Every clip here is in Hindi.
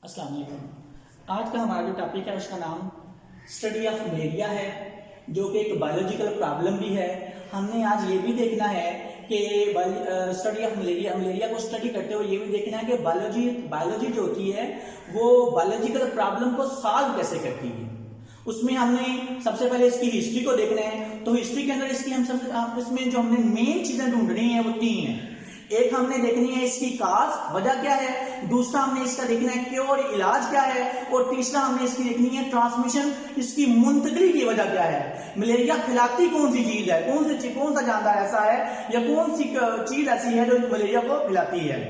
अस्सलाम वालेकुम। आज का हमारा जो टॉपिक है उसका नाम स्टडी ऑफ मलेरिया है, जो कि एक बायोलॉजिकल प्रॉब्लम भी है। हमने आज ये भी देखना है कि स्टडी ऑफ मलेरिया को स्टडी करते हुए ये भी देखना है कि बायोलॉजी जो होती है वो बायोलॉजिकल प्रॉब्लम को सॉल्व कैसे करती है। उसमें हमने सबसे पहले इसकी हिस्ट्री को देखना है। तो हिस्ट्री के अंदर इसमें जो हमने मेन चीजें ढूंढनी है वो तीन है। एक हमने देखनी है इसकी काज, वजह क्या है, दूसरा हमने इसका देखना है क्योर, इलाज क्या है, और तीसरा हमने इसकी देखनी है ट्रांसमिशन, इसकी मुंतकिली की वजह क्या है। मलेरिया फैलाती कौन सी चीज है, कौन सा जानदार ऐसा है या कौन सी चीज ऐसी है जो मलेरिया को फैलाती है।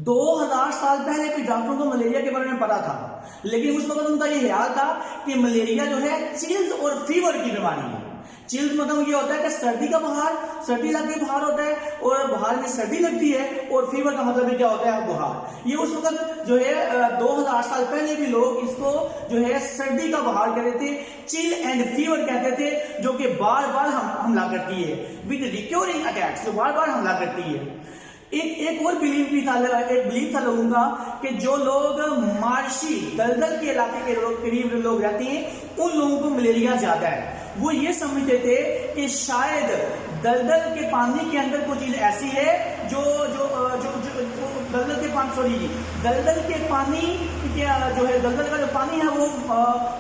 2000 साल पहले भी डॉक्टरों को मलेरिया के बारे में पता था, लेकिन उस वक्त उनका ये ख्याल था कि मलेरिया जो है चिल्स और फीवर की बीमारी है। चिल्स मतलब ये होता है कि सर्दी का बुखार, सर्दी लग के बुखार होता है, और बुखार में सर्दी लगती है, और फीवर का मतलब क्या होता है, बुखार। ये उस वक्त जो है 2000 साल पहले भी लोग इसको जो है सर्दी का बुखार कहते थे, चिल एंड फीवर कहते थे, जो कि बार बार हमला करती है विद रिक्योरिंग अटैक्स, जो बार बार हमला करती है। एक और बिलीव था लोगों का कि जो लोग मार्शी दलदल के इलाके के करीब लोग रहते हैं उन लोगों को मलेरिया ज्यादा है। वो ये समझते थे कि शायद दलदल के पानी के अंदर कोई चीज ऐसी है जो दलदल के पानी जो है, दलदल का जो पानी है वो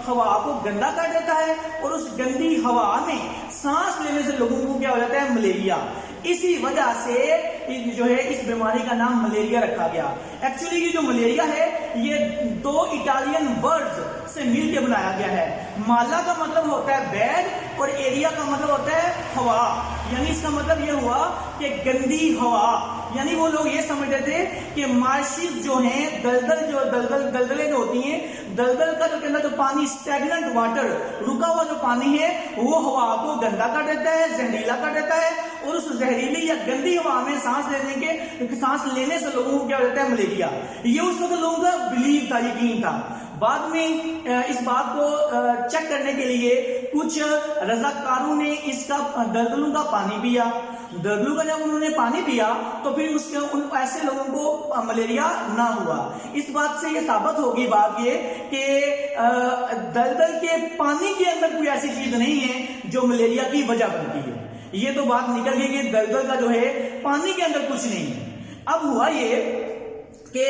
हवा को गंदा कर देता है, और उस गंदी हवा में सांस लेने से लोगों को क्या हो जाता है, मलेरिया। इसी वजह से जो है इस बीमारी का नाम मलेरिया रखा गया। एक्चुअली ये जो मलेरिया है ये दो इटालियन वर्ड्स से मिलकर बनाया गया है। माला का मतलब होता है बैग, और एरिया का मतलब होता है हवा। यानी इसका मतलब ये हुआ कि गंदी हवा। यानी वो लोग ये समझते थे कि मार्शिस जो हैं, दलदलें जो होती हैं, दलदल का जो अंदर जो पानी, स्टैग्नेंट वाटर, रुका हुआ जो पानी है, वो हवा को गंदा कर देता है, जहरीला कर देता है, और उस जहरीली या गंदी हवा में सांस लेने से लोगों को क्या हो जाता है, मलेरिया। ये उस वक्त लोगों का बिलीव था, यकीन था। बाद में इस बात को चेक करने के लिए कुछ रजाकारों ने इसका दलदलों का पानी पिया। दलदलों का जब उन्होंने पानी पिया तो फिर ऐसे लोगों को मलेरिया ना हुआ। इस बात से ये साबित होगी बात ये कि दलदल के पानी के अंदर कोई ऐसी चीज नहीं है जो मलेरिया की वजह बनती है। ये तो बात निकल गई कि दलदल का जो है पानी के अंदर कुछ नहीं है। अब हुआ ये कि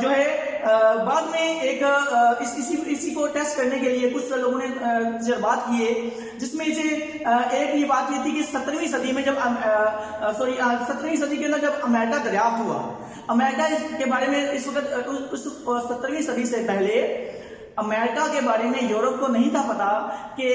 जो है बाद में एक इसी को टेस्ट करने के लिए कुछ लोगों ने बात की है, जिसमें से एक ये बात ये थी कि 17वीं सदी में जब 17वीं सदी के अंदर जब अमेरिका दरियाफ्त हुआ, अमेरिका के बारे में इस वक्त उस 17वीं सदी से पहले अमेरिका के बारे में यूरोप को नहीं था पता कि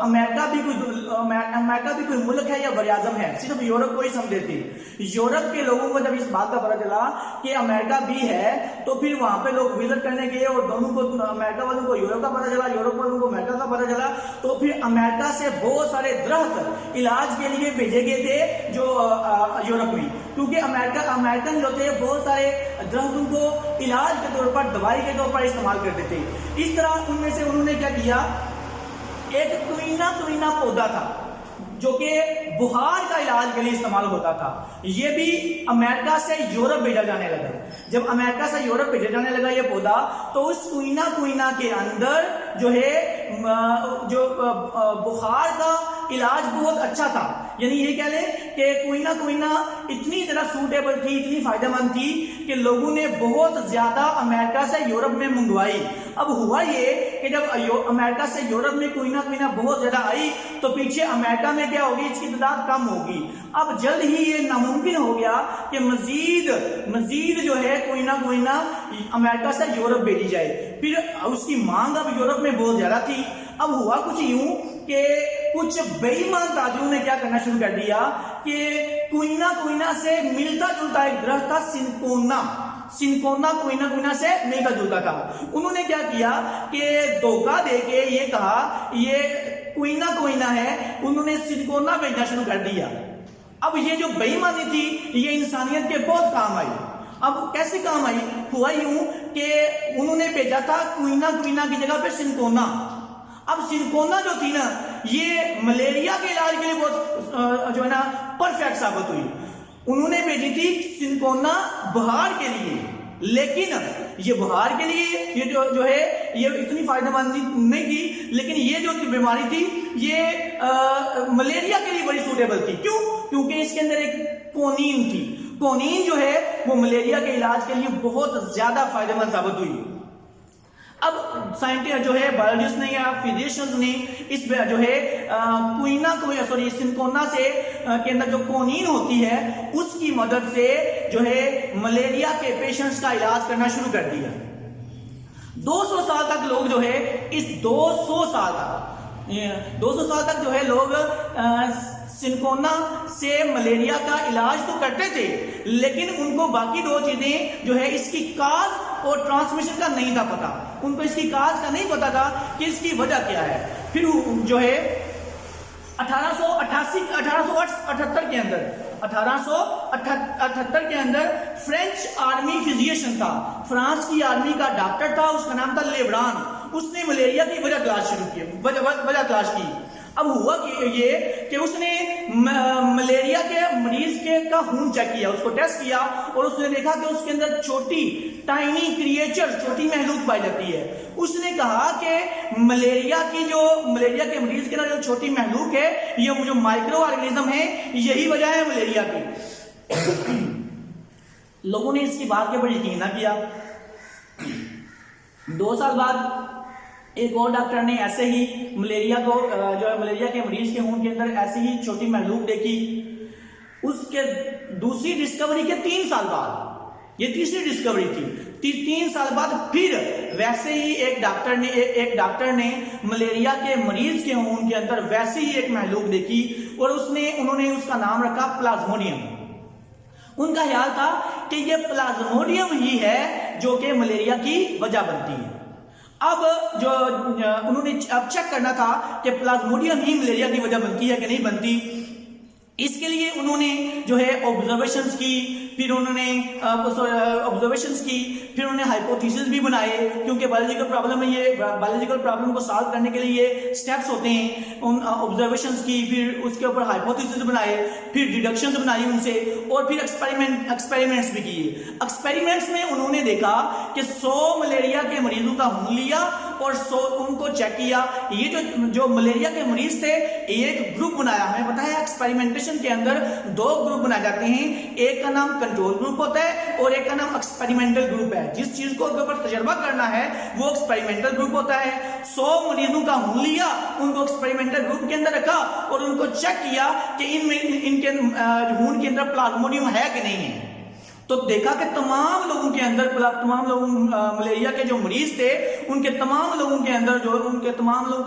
अमेरिका भी कोई मुल्क है या बरआज़म है। सिर्फ यूरोप को ही समझते थे। यूरोप के लोगों को जब इस बात का पता चला कि अमेरिका भी है, तो फिर वहां पे लोग विजिट करने गए, और दोनों को, अमेरिका वालों को यूरोप का पता चला, यूरोप वालों को अमेरिका का पता चला। तो फिर अमेरिका से बहुत सारे दरख्त इलाज के लिए भेजे गए थे जो यूरोप में, क्योंकि अमेरिकन जो थे बहुत सारे दरख्तों को इलाज के तौर पर, दवाई के तौर पर इस्तेमाल करते थे। इस तरह उनमें से उन्होंने क्या किया, एक क्विना पौधा था जो कि बुखार का इलाज के लिए इस्तेमाल होता था। ये भी अमेरिका से यूरोप भेजा जाने लगा। जब अमेरिका से यूरोप भेजा जाने लगा ये पौधा, तो उस क्विना के अंदर जो है जो बुखार का इलाज बहुत अच्छा था। यानी ये कह लें कि क्विना इतनी ज्यादा सूटेबल थी, इतनी फायदेमंद थी कि लोगों ने बहुत ज्यादा अमेरिका से यूरोप में मंगवाई। अब हुआ ये कि जब अमेरिका से यूरोप में क्विना बहुत ज्यादा आई, तो पीछे अमेरिका में क्या होगी, इसकी तादाद कम होगी। अब जल्द ही ये नामुमकिन हो गया कि मजीद जो है क्विना अमेरिका से यूरोप भेजी जाए। फिर उसकी मांग अब यूरोप में बहुत ज्यादा थी। अब हुआ कुछ यूं कि कुछ बेईमान ताजरों ने क्या करना शुरू कर दिया कि क्विना से मिलता जुलता एक दरख्त था, सिनकोना क्विना से मिलता जुलता था। उन्होंने क्या किया कि धोखा देके ये कहा ये क्विना है, उन्होंने सिनकोना भेजना शुरू कर दिया। अब ये जो बेईमानी थी ये इंसानियत के बहुत काम आई। अब कैसे काम आई, हुआ यूं कि उन्होंने भेजा था क्विना की जगह पे सिनकोना। अब सिनकोना जो थी ना, ये मलेरिया के इलाज के लिए बहुत जो है ना परफेक्ट साबित हुई। उन्होंने भेजी थी सिनकोना बुखार के लिए, लेकिन ये बुखार के लिए ये जो है ये इतनी फायदेमंद नहीं थी, लेकिन ये जो बीमारी थी ये मलेरिया के लिए बड़ी सूटेबल थी। क्यों? क्योंकि इसके अंदर एक कोनीन थी। कोनीन जो है वो मलेरिया के इलाज के लिए बहुत ज्यादा फायदेमंद साबित हुई। अब साइंटिस्ट जो है, बायोलॉजिस्ट ने या फिजिशियंस ने इस जो है सिनकोना से के अंदर जो कोनीन होती है उसकी मदद से जो है मलेरिया के पेशेंट्स का इलाज करना शुरू कर दिया। 200 साल तक लोग जो है इस 200 साल तक जो है लोग सिनकोना से मलेरिया का इलाज तो करते थे, लेकिन उनको बाकी दो चीजें जो है इसकी काज और ट्रांसमिशन का नहीं था पता। उनको इसकी काज का नहीं पता था कि इसकी वजह क्या है। फिर जो है 1878 के अंदर फ्रेंच आर्मी फिजिशियन था, फ्रांस की आर्मी का डॉक्टर था, उसका नाम था लेब्रान। उसने मलेरिया की वजह तलाश की। अब हुआ कि ये कि उसने मलेरिया के मरीज का खून चेक किया, उसको टेस्ट किया और उसने देखा कि उसके अंदर छोटी महलूक पाई जाती है। उसने कहा कि मलेरिया के मरीज के अंदर जो छोटी महलूक है, ये जो माइक्रो ऑर्गेनिज्म है, यही वजह है मलेरिया की। लोगों ने इसकी बात के ऊपर यकीन ना किया। 2 साल बाद एक और डॉक्टर ने ऐसे ही मलेरिया के मरीज के खून के अंदर ऐसी ही छोटी महलूक देखी। उसके दूसरी डिस्कवरी के 3 साल बाद, ये तीसरी डिस्कवरी थी, 3 साल बाद फिर वैसे ही एक डॉक्टर ने मलेरिया के मरीज के खून के अंदर वैसे ही एक महलूक देखी और उन्होंने उसका नाम रखा प्लाज्मोडियम। उनका ख्याल था कि ये प्लाज्मोडियम ही है जो कि मलेरिया की वजह बनती है। अब उन्होंने चेक करना था कि प्लाज्मोडियम ही मलेरिया की वजह बनती है कि नहीं बनती। इसके लिए उन्होंने जो है ऑब्जर्वेशंस की, फिर उन्होंने हाइपोथेसिस भी बनाए, क्योंकि बायोलॉजिकल प्रॉब्लम को सॉल्व करने के लिए ये स्टेप्स होते हैं। उन ऑब्जर्वेशंस की, फिर उसके ऊपर हाइपोथेसिस बनाए, फिर डिडक्शंस बनाई उनसे, और फिर एक्सपेरिमेंट्स भी किए। एक्सपेरिमेंट्स में उन्होंने देखा कि 100 मलेरिया के मरीजों का खून लिया और 100 उनको चेक किया। ये जो मलेरिया के मरीज थे, एक ग्रुप बनाया। हमें पता है एक्सपेरिमेंटेशन के अंदर 2 ग्रुप बनाए जाते हैं, एक का नाम कंट्रोल ग्रुप होता है और एक का नाम एक्सपेरिमेंटल ग्रुप है। जिस चीज को ऊपर तजर्बा करना है वो एक्सपेरिमेंटल ग्रुप होता है। 100 मरीजों का खून लिया, उनको एक्सपेरिमेंटल ग्रुप के अंदर रखा और उनको चेक किया कि इनके खून के अंदर प्लाज्मोडियम है कि नहीं है। तो देखा कि तमाम लोगों के मलेरिया के जो मरीज थे, उनके तमाम लोगों के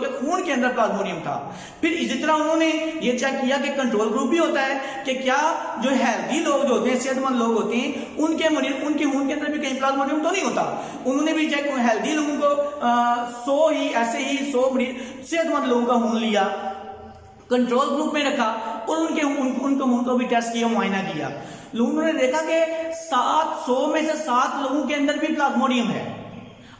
खून के अंदर प्लाज्मोडियम था। फिर इसी तरह उन्होंने ये चेक किया कि कंट्रोल ग्रुप भी होता है कि क्या जो हेल्दी लोग जो होते हैं, सेहतमंद लोग होते हैं, उनके खून के अंदर भी कहीं प्लाज्मोडियम तो नहीं होता। उन्होंने भी चेक हेल्दी लोगों को 100 मरीज सेहतमंद लोगों का खून लिया, कंट्रोल ग्रुप में रखा और उनके खून को भी टेस्ट किया, मुआयना किया। लोगों ने देखा कि 100 में से 7 लोगों के अंदर भी प्लाज्मोडियम है।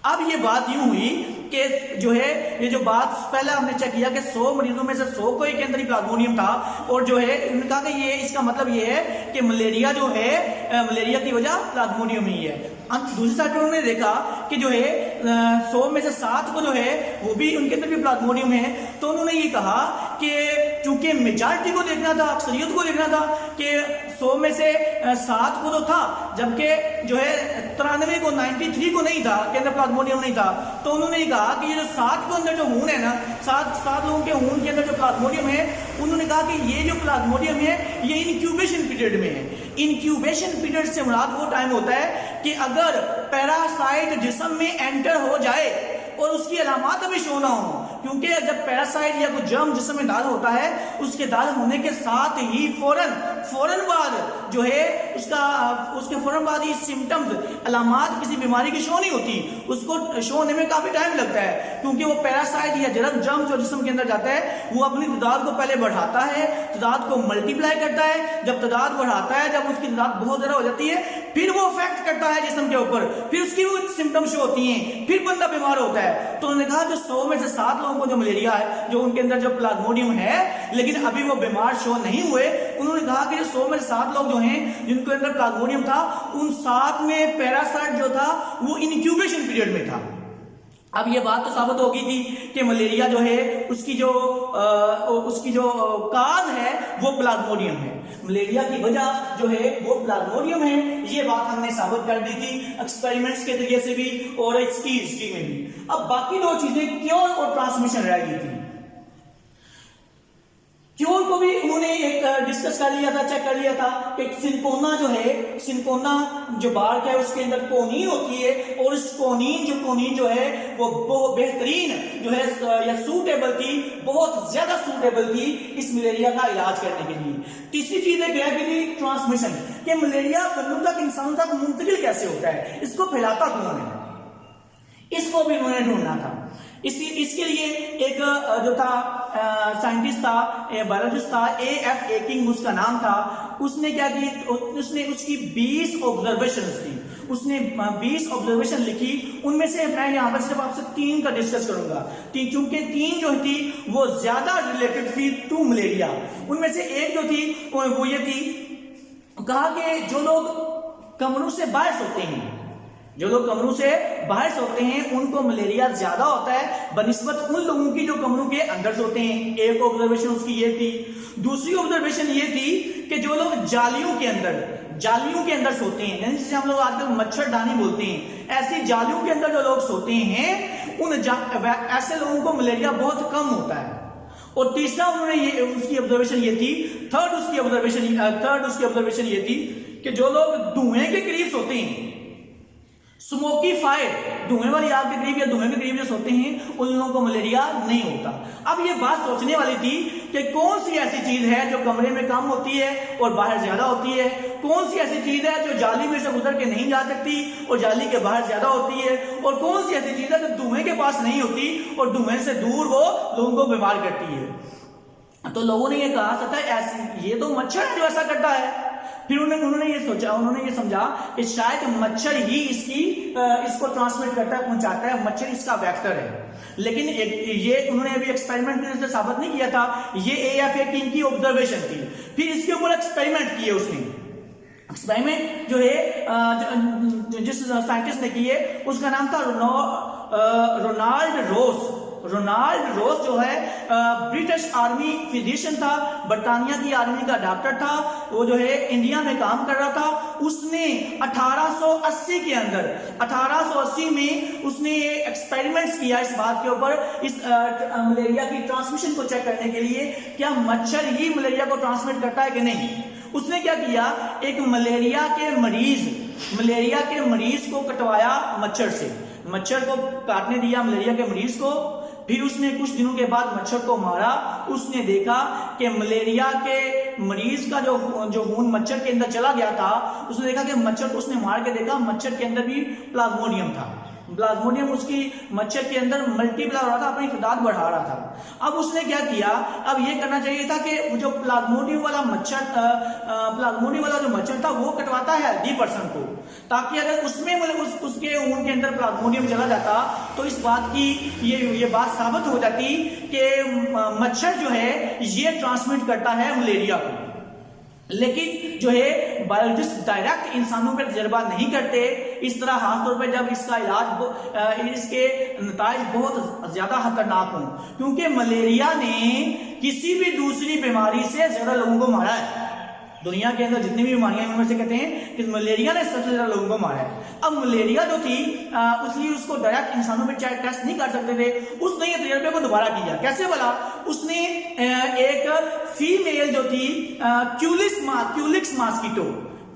अब ये बात यूं हुई कि जो है ये जो बात पहले हमने चेक किया कि 100 मरीजों में से 100 को के अंदर ही प्लाज्मोडियम था, और जो है उन्होंने कहा कि ये इसका मतलब ये है कि मलेरिया जो है मलेरिया की वजह प्लाज्मोडियम ही है। दूसरी साइड पर उन्होंने देखा कि जो है 100 में से 7 को जो है वो भी उनके अंदर भी प्लाज्मोडियम है। तो उन्होंने ये कहा कि चूंकि मेजॉरिटी को देखना था, अक्सरियत को देखना था, कि 100 में से 7 को तो था, जबकि जो है 93 को नहीं था, के अंदर प्लाज्मोडियम नहीं था। तो उन्होंने कहा कि ये जो 7 के अंदर जो खून है ना, 7 लोगों के खून के अंदर जो प्लाज्मोडियम है, उन्होंने कहा कि ये जो प्लाज्मोडियम है ये इंक्यूबेशन पीरियड में है। इंक्यूबेशन पीरियड से मुराद वो टाइम होता है कि अगर पैरासाइट जिस्म में एंटर हो जाए और उसकी अलामत अभी शो ना हो, क्योंकि जब पैरासाइट या कोई जर्म जिस्म में दाखिल होता है, उसके दाखिल होने के साथ ही फौरन बाद जो है उसके फौरन बाद ही सिम्टम्स, अलामत किसी बीमारी की शो नहीं होती। उसको शो होने में काफी टाइम लगता है, क्योंकि वो पैरासाइट या जर्म जो जिस्म के अंदर जाता है वो अपनी तादाद को पहले बढ़ाता है तादाद को मल्टीप्लाई करता है, जब तादाद बढ़ाता है, जब उसकी तादाद बहुत ज्यादा हो जाती है, फिर वो इफेक्ट करता है जिस्म के ऊपर, फिर उसकी वो सिम्टम्स शो होती हैं, फिर बंदा बीमार होता है। तो उन्होंने कहा जो 100 में से 7 लोगों को जो मलेरिया है, जो उनके अंदर जो प्लाज्मोडियम है लेकिन अभी वो बीमार शो नहीं हुए, उन्होंने कहा कि जो 100 में से 7 लोग जो हैं जिनके अंदर प्लाज्मोडियम था, उन 7 में पैरासाइट जो था वो इनक्यूबेशन पीरियड में था। अब ये बात तो साबित हो गई थी कि मलेरिया जो है उसकी जो काज है वो प्लाज्मोडियम है, मलेरिया की वजह जो है वो प्लाज्मोडियम है। ये बात हमने साबित कर दी थी एक्सपेरिमेंट्स के जरिए से भी और इसकी हिस्ट्री में भी। अब बाकी 2 चीजें क्योर और ट्रांसमिशन रह गई थी। क्योर को भी उन्होंने एक डिस्कस कर लिया था, चेक कर लिया था कि सिनकोना जो है, सिनकोना जो बार्क है उसके अंदर कोनीन होती है, और इस कोनीन जो है वो बेहतरीन जो है या सूटेबल थी, बहुत ज्यादा सूटेबल थी इस मलेरिया का इलाज करने के लिए। तीसरी चीज है क्या कि ट्रांसमिशन, कि मलेरिया बंदों तक, इंसानों तक मुंतकिल कैसे होता है, इसको फैलाता कौन है, इसको भी उन्होंने ढूंढना था। इसके लिए एक जो था साइंटिस्ट था, बायोलॉजिस्ट था, A.F. एकिंग उसका नाम था। उसने क्या की, उसने उसकी 20 ऑब्जर्वेशन थी, उसने 20 ऑब्जर्वेशन लिखी। उनमें से मैं यहाँ पर सिर्फ आपसे 3 का डिस्कस करूंगा, क्योंकि 3 जो थी वो ज्यादा रिलेटेड थी टू मलेरिया। उनमें से एक जो थी वो ये थी, कहा कि जो लोग कमरों से बाहर सोते हैं, जो लोग कमरों से बाहर सोते हैं उनको मलेरिया ज्यादा होता है बनिस्बत उन लोगों की जो कमरों के अंदर सोते हैं। एक ऑब्जर्वेशन उसकी ये थी। दूसरी ऑब्जर्वेशन ये थी कि जो लोग जालियों के अंदर सोते हैं, जिसे हम लोग आजकल मच्छरदानी बोलते हैं, ऐसी जालियों के अंदर जो लोग सोते हैं ऐसे लोगों को मलेरिया बहुत कम होता है। और तीसरा उन्होंने ये उसकी ऑब्जर्वेशन ये थी, थर्ड उसकी ऑब्जर्वेशन ये थी कि जो लोग धुएं के करीब सोते हैं, स्मोकी फायर, धुएं वाली आग के करीब या धुएं के करीब जो सोते हैं, उन लोगों को मलेरिया नहीं होता। अब ये बात सोचने वाली थी कि कौन सी ऐसी चीज है जो कमरे में कम होती है और बाहर ज्यादा होती है, कौन सी ऐसी चीज है जो जाली में से गुजर के नहीं जा सकती और जाली के बाहर ज्यादा होती है, और कौन सी ऐसी चीज है जो धुएं के पास नहीं होती और धुएं से दूर वो लोगों को बीमार करती है। तो लोगों ने ये कहा सकता है ऐसी, ये तो मच्छर है जो ऐसा करता है। फिर उन्होंने ये समझा कि शायद मच्छर ही इसको ट्रांसमिट करता है, पहुंचाता है, मच्छर इसका वेक्टर है। लेकिन ये उन्होंने अभी एक्सपेरिमेंट से साबित नहीं किया था, ये A.F. एकिंग की ऑब्जर्वेशन थी। फिर इसके ऊपर एक्सपेरिमेंट किए उसने। एक्सपेरिमेंट जो है जिस साइंटिस्ट ने किए उसका नाम था रोनाल्ड रोस जो है ब्रिटिश आर्मी फिजिशियन था, बरतानिया की आर्मी का डॉक्टर था, वो जो है इंडिया में काम कर रहा था। उसने 1880 में उसने एक्सपेरिमेंट्स किया इस बात के ऊपर, इस मलेरिया की ट्रांसमिशन को चेक करने के लिए, क्या मच्छर ही मलेरिया को ट्रांसमिट करता है कि नहीं। उसने क्या किया, एक मलेरिया के मरीज को कटवाया मच्छर से, मच्छर को काटने दिया मलेरिया के मरीज को। फिर उसने कुछ दिनों के बाद मच्छर को मारा। उसने देखा कि मलेरिया के मरीज का जो खून मच्छर के अंदर चला गया था, उसने देखा कि मच्छर को उसने मार के देखा, मच्छर के अंदर भी प्लाज्मोडियम था। प्लाज्मोडियम उसकी मच्छर के अंदर मल्टीप्लाई हो रहा था, अपनी तादाद बढ़ा रहा था। अब उसने क्या किया, अब ये करना चाहिए था कि जो प्लाज्मोडियम वाला जो मच्छर था वो कटवाता है हेल्दी पर्सन को, ताकि अगर उसमें उसके ऊन के अंदर प्लाज्मोडियम चला जाता तो इस बात की ये बात साबित हो जाती कि मच्छर जो है ये ट्रांसमिट करता है मलेरिया को। लेकिन जो है बायोलॉजिस्ट डायरेक्ट इंसानों पर तजर्बा नहीं करते इस तरह, खासतौर पर जब इसका इलाज, इसके नताइज बहुत ज्यादा खतरनाक हों, क्योंकि मलेरिया ने किसी भी दूसरी बीमारी से ज्यादा लोगों को मारा है। दुनिया के अंदर जितनी भी बीमारियां हैं उनमें से कहते हैं कि मलेरिया ने सबसे ज्यादा लोगों को मारा है। अब मलेरिया जो थी इसलिए उसको डायरेक्ट इंसानों पे टेस्ट नहीं कर सकते थे। उसने ये तजर्बे को दोबारा किया। कैसे बोला, उसने एक फीमेल जो थी Culex mosquito,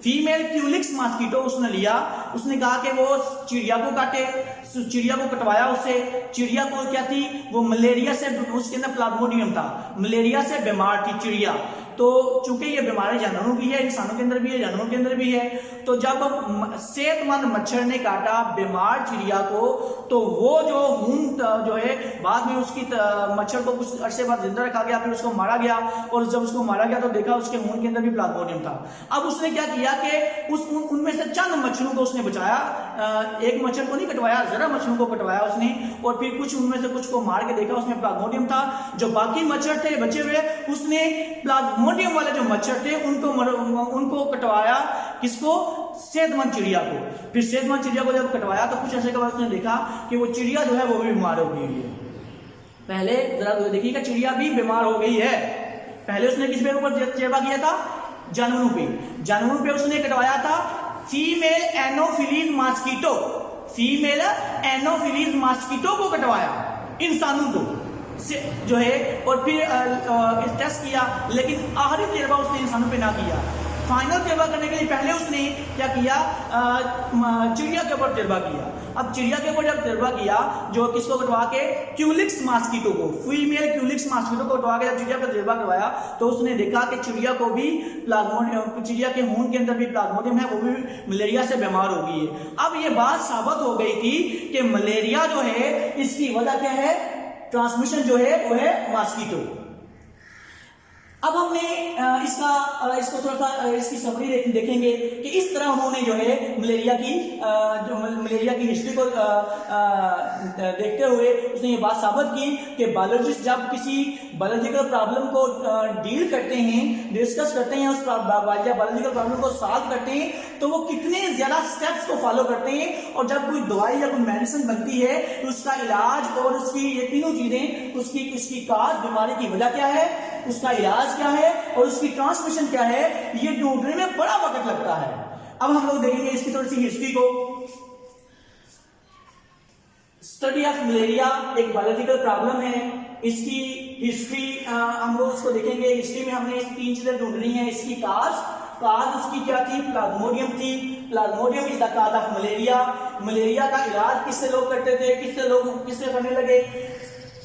female Culex mosquito उसने लिया। उसने कहा कि वो चिड़िया को काटे, चिड़िया को कटवाया उससे। चिड़िया को क्या थी, वो मलेरिया से, उसके अंदर प्लाज्मोडियम था, मलेरिया से बीमार थी चिड़िया। तो चूंकि ये बीमारी जानवरों की है, इंसानों के अंदर भी है, जानवरों के अंदर भी है, तो जब सेहतमंद मच्छर ने काटा बीमार चिड़िया को, तो वो जो ऊन जो है बाद में उसकी मच्छर को कुछ अरसे बाद जिंदा रखा गया, फिर उसको मारा गया, और जब उसको मारा गया तो देखा उसके ऊन के अंदर भी प्लाज्मोडियम था। अब उसने क्या किया कि उस उनमें से चंद मच्छरों को उसने बचाया, एक मच्छर को नहीं कटवाया, जरा मच्छरों को कटवाया उसने, और फिर कुछ उनमें से कुछ को मार के देखा उसमें प्लाज्मोडियम था। जो बाकी मच्छर थे बचे हुए, उसने प्लाज्मोडियम वाले जो मच्छर थे उनको कटवाया, किसको? सेहतमंद चिड़िया को। फिर सेहतमंद चिड़िया को जब कटवाया तो कुछ ऐसे के बाद उसने देखा कि वो चिड़िया जो है वो भी बीमार हो गई है। पहले जरा देखिएगा, चिड़िया भी बीमार हो गई है। पहले उसने किस पे ऊपर चेबा किया था? जानवरों पे। जानवरों पे उसने कटवाया था female anopheles mosquito, female anopheles mosquito को कटवाया, इंसानों को से जो है, और फिर टेस्ट किया, लेकिन आखिरी तजर्बा उसने इंसानों पे ना किया। फाइनल तजर्बा करने के लिए पहले उसने क्या किया? चिड़िया के ऊपर तजर्बा किया। अब चिड़िया के ऊपर जब तजर्बा किया, जो किसको कटवा के? क्यूलिक्स मॉस्किटो को, फीमेल क्यूलिक्स मॉस्किटो को कटवा के जब चिड़िया का तजर्बा करवाया तो उसने देखा कि चिड़िया को भी प्लाज्मोडियम, चिड़िया के खून के अंदर भी प्लाज्मोडियम है, वो भी मलेरिया से बीमार हो गई है। अब ये बात साबित हो गई थी कि मलेरिया जो है इसकी वजह क्या है? ट्रांसमिशन जो है वो है मॉस्किटो। अब हमने इसको थोड़ा सा इसकी समरी देखेंगे कि इस तरह उन्होंने जो है मलेरिया की हिस्ट्री को देखते हुए उसने ये बात साबित की कि बायोलॉजिस्ट जब किसी बायोलॉजिकल प्रॉब्लम को डील करते हैं, डिस्कस करते हैं, उस बायोलॉजिकल प्रॉब्लम को सॉल्व करते हैं, तो वो कितने ज्यादा स्टेप्स को फॉलो करते हैं, और जब कोई दवाई या कोई मेडिसिन बनती है तो उसका इलाज और उसकी ये तीनों चीजें, उसकी काज, बीमारी की वजह क्या है, उसका इलाज क्या है और उसकी ट्रांसमिशन क्या है, ये ढूंढने में बड़ा वक्त लगता है। अब हम लोग देखेंगे इसकी थोड़ी सी हिस्ट्री को। स्टडी ऑफ मलेरिया एक बायोलॉजिकल प्रॉब्लम है, इसकी हिस्ट्री हम लोग इसको देखेंगे। हिस्ट्री में हमने तीन चीजें ढूंढनी है। इसकी काज उसकी क्या थी? प्लाज्मोडियम थी। Plasmodium is the cause of malaria. Malaria का इलाज किससे लोग करते थे? किससे करने लगे?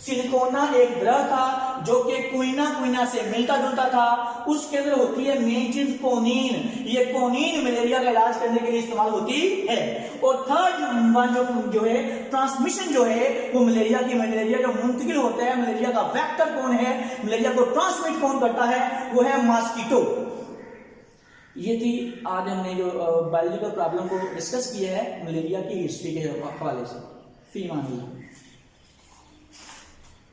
सिलिकोना एक द्रव था जो कि क्विना से मिलता जुलता था, उसके अंदर होती है मेन चीज कोनीन। ये कोनीन मलेरिया का इलाज करने के लिए इस्तेमाल होती है। और थर्ड वन जो है ट्रांसमिशन जो है वो मलेरिया जो मुंतकिल होता है, मलेरिया का वेक्टर कौन है, मलेरिया को ट्रांसमिट कौन करता है, वो है मॉस्किटो। ये थी आज हमने जो बायोलॉजिकल प्रॉब्लम को डिस्कस किया है मलेरिया की हिस्ट्री के हवाले से। फी मान ली।